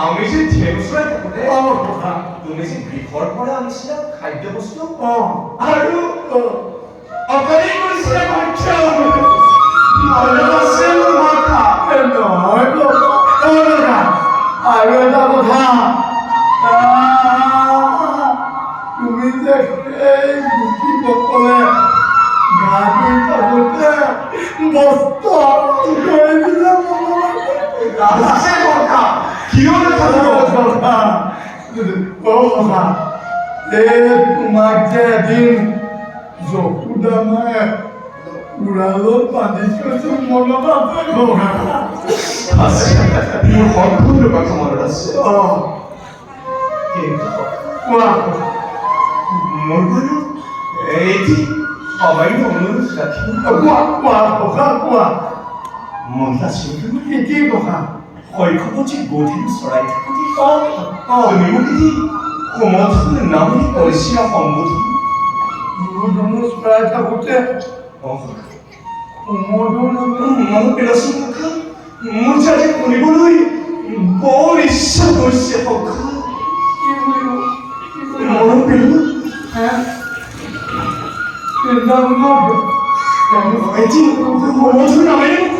আমি যে ঢেউচৰাই থাকোঁতে তুমি যে গৃহৰ পৰা আনিছিলা খাদ্য বস্তু আৰু অকলেই কৰিছিলা আৰু এটা কথা তুমি যে এই গোপীসকলে গা ধুই থাকোঁতে বস্ত্ৰ কৰি দিলে তোমাক যে এদিন যশোদামাই উৰালত বান্ধি থৈছো মনত আছে মোৰ সকলো কথা মনত আছে কোৱা মোৰ বাৰু এটি সবাই অনুৰোধ ৰাখিব কোৱা মনত আছে কি কথা শৈশৱত গধূলি চৰাই থাকোঁতে তুমি মোক এটি সমৰ্থন নামেৰে কৰিছিলা সম্বোধন কুমুদনো চৰাই থাকোঁতে মনত পেলাচোন সখা মোৰ যে আজি শুনিবলৈ বৰ ইচ্ছা কৰিছে সখা মনত পেলো এটি সমৰ্থন নামেৰে